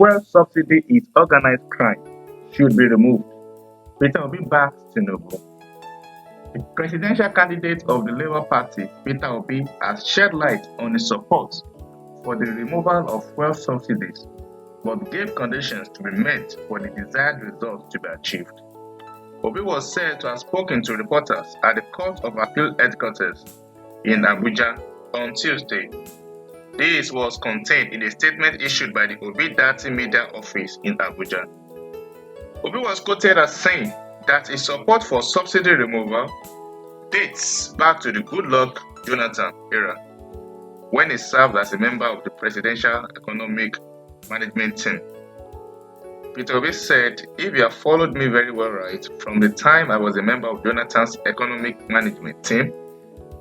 fuel subsidy is organized crime should be removed. Peter Obi backs Tinubu. The presidential candidate of the Labour Party, Peter Obi, has shed light on his support for the removal of fuel subsidies, but gave conditions to be met for the desired results to be achieved. Obi was said to have spoken to reporters at the Court of Appeal headquarters in Abuja on Tuesday. This was contained in a statement issued by the Obi Dati Media Office in Abuja. Obi was quoted as saying that his support for subsidy removal dates back to the Goodluck Jonathan era, when he served as a member of the Presidential Economic Management Team. Peter Obi said, "If you have followed me very well right, from the time I was a member of Jonathan's Economic Management Team,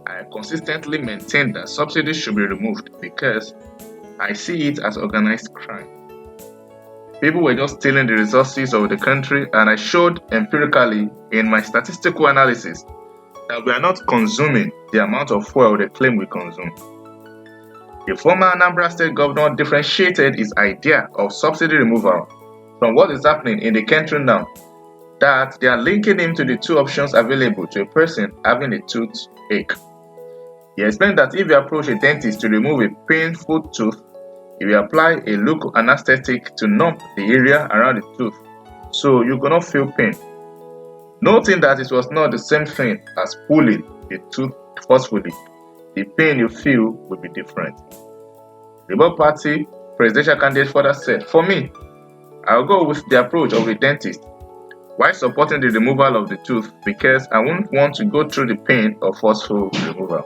I consistently maintained that subsidies should be removed because I see it as organized crime. People were just stealing the resources of the country, and I showed empirically in my statistical analysis that we are not consuming the amount of fuel they claim we consume." The former Anambra State governor differentiated his idea of subsidy removal from what is happening in the country now, that they are linking him to the two options available to a person having a toothache. He explained that if you approach a dentist to remove a painful tooth, he will apply a local anesthetic to numb the area around the tooth, so you cannot feel pain. Noting that it was not the same thing as pulling the tooth forcefully, the pain you feel will be different. The Labour Party presidential candidate further said, "For me, I'll go with the approach of a dentist while supporting the removal of the tooth because I won't want to go through the pain of forceful removal."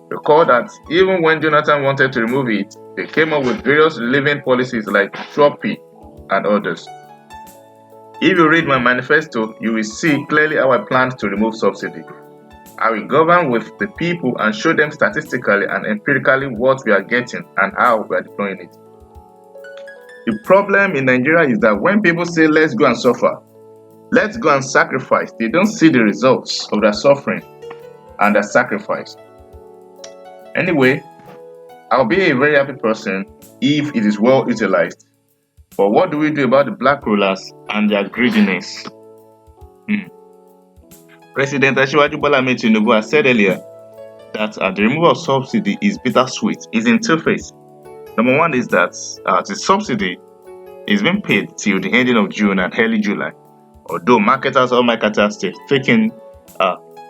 Recall that even when Jonathan wanted to remove it, they came up with various relieving policies like Trophy and others. If you read my manifesto, you will see clearly how I plan to remove subsidy. I will govern with the people and show them statistically and empirically what we are getting and how we are deploying it. The problem in Nigeria is that when people say, "Let's go and suffer, let's go and sacrifice," they don't see the results of their suffering and their sacrifice. Anyway, I'll be a very happy person if it is well utilized. But what do we do about the black rulers and their greediness? President Asiwaju Bola Ahmed Tinubu has said earlier that the removal of subsidy is bittersweet. It's in two phases. Number one is that the subsidy is being paid till the ending of June and early July. Although all marketers, they've taken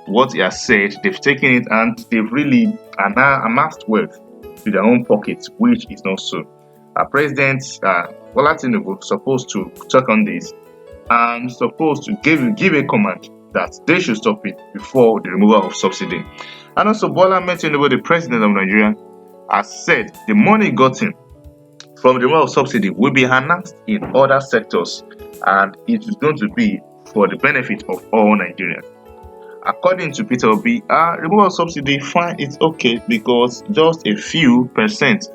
what he has said, they've taken it and they've really amassed wealth to their own pockets, which is not so. President Bola Tinubu supposed to talk on this and supposed to give a command that they should stop it before the removal of subsidy. And also Bola Ahmed Tinubu, the president of Nigeria, has said the money gotten from the removal of subsidy will be enhanced in other sectors and it is going to be for the benefit of all Nigerians. According to Peter Obi, removal of subsidy, fine, it's okay because just a few percent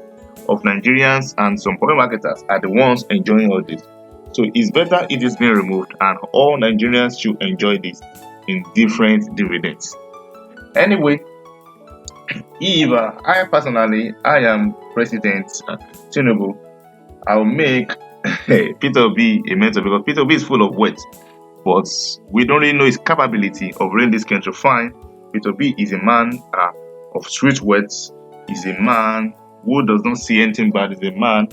of Nigerians and some foreign marketers are the ones enjoying all this. So it's better it is being removed and all Nigerians should enjoy this in different dividends. Anyway, if I am President Tinubu, I will make Peter Obi a mentor because Peter Obi is full of words, but we don't really know his capability of running this country. Fine, Peter Obi is a man of sweet words. He's a man who does not see anything bad. He's a man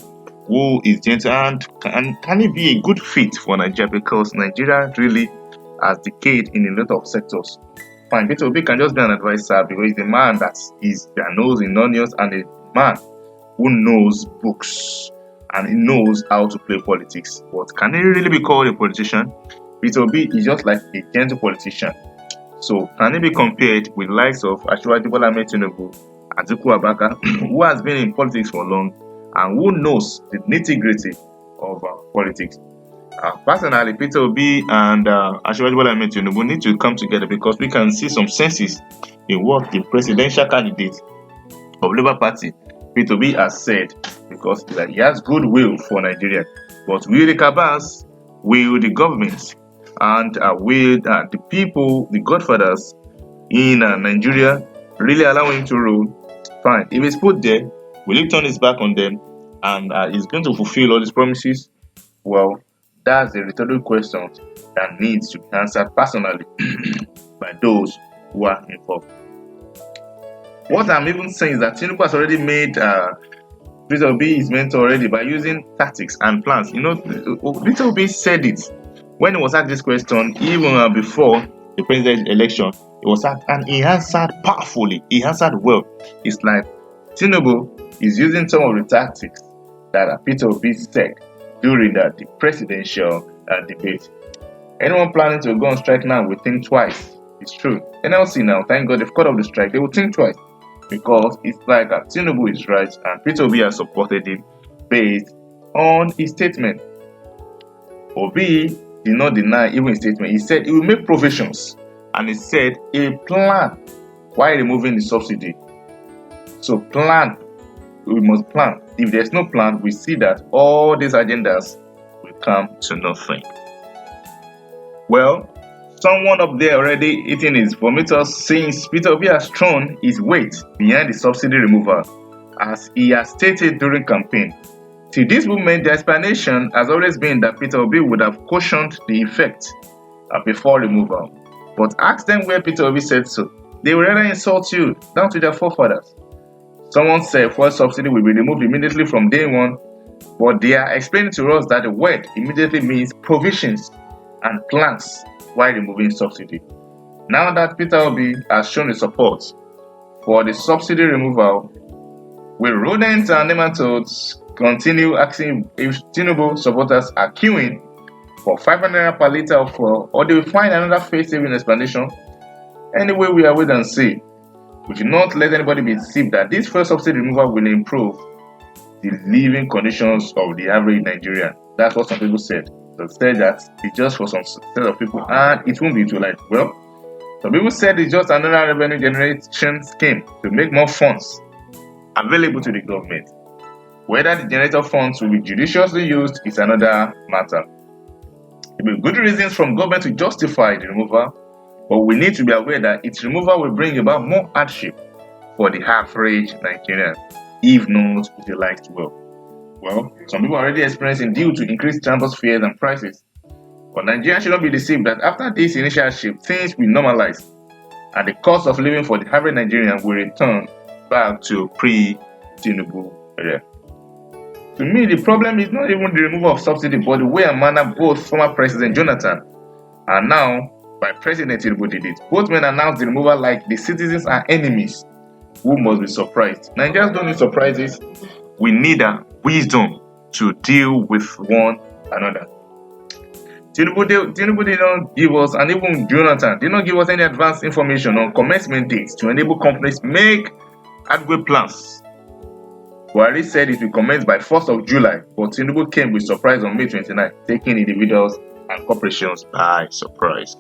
who is gentle and can he be a good fit for Nigeria because Nigeria really has decayed in a lot of sectors. Fine, Peter Obi can just be an advisor because he's a man that is their nose in onions and a man who knows books and he knows how to play politics. But can he really be called a politician? Peter Obi is just like a gentle politician. So can he be compared with the likes of Asiwaju Bola Ahmed Tinubu, Atiku Abubakar, who has been in politics for long and who knows the nitty-gritty of politics? Personally, Peter Obi and Asiwaju Bola Ahmed Tinubu need to come together because we can see some senses in what the presidential candidate of Labour Party, Peter Obi, has said, because he has goodwill for Nigeria. But will the cabals, will the government, and will the people, the godfathers in Nigeria, really allow him to rule? Fine. If he's put there, will he turn his back on them and is going to fulfill all these promises? Well, that's a rhetorical question that needs to be answered personally by those who are involved. What I'm even saying is that Tinubu has already made Peter Obi his mentor already by using tactics and plans. Peter Obi said it when he was asked this question, even before the presidential election. He was asked, and he answered powerfully. He answered well. It's like Tinubu is using some of the tactics that Peter Obi said during the presidential debate. Anyone planning to go on strike now will think twice. It's true. NLC now, thank God they've cut off the strike. They will think twice because it's like Tinubu is right and Peter Obi has supported him based on his statement. Obi did not deny even his statement. He said he will make provisions and he said a plan while removing the subsidy. So plan, we must plan. If there's no plan, we see that all these agendas will come to nothing. Well, someone up there already eating his vomitosa since Peter Obi has thrown his weight behind the subsidy removal, as he has stated during campaign. Till this moment, the explanation has always been that Peter Obi would have cautioned the effect before removal. But ask them where Peter Obi said so. They will rather insult you down to their forefathers. Someone said fuel subsidy will be removed immediately from day one, but they are explaining to us that the word immediately means provisions and plans while removing subsidy. Now that Peter Obi has shown his support for the subsidy removal, will rodents and nematodes continue asking if Tinubu supporters are queuing for 500 naira per liter of fuel, or they will find another face-saving explanation? Anyway, we are wait and see. We should not let anybody be deceived that this fuel subsidy removal will improve the living conditions of the average Nigerian. That's what some people said. They said that it's just for some set of people and it won't be utilized. Well, some people said it's just another revenue generation scheme to make more funds available to the government. Whether the generator funds will be judiciously used is another matter. There will be good reasons from government to justify the removal, but we need to be aware that its removal will bring about more hardship for the average Nigerian, if not utilized well. Well, some people are already experiencing due to increased transport fares and prices. But Nigerians should not be deceived that after this initial shift, things will normalize and the cost of living for the average Nigerian will return back to pre-Tinubu era. To me, the problem is not even the removal of subsidy, but the way and manner both former President Jonathan and now by President Tinubu did it. Both men announced the removal like the citizens are enemies who must be surprised. Nigerians don't need surprises. We need a wisdom to deal with one another. Tinubu did not give us, and even Jonathan did not give us any advanced information on commencement dates to enable companies make adequate plans. Buhari said it will commence by 1st of July, but Tinubu came with surprise on May 29, taking individuals and corporations by surprise.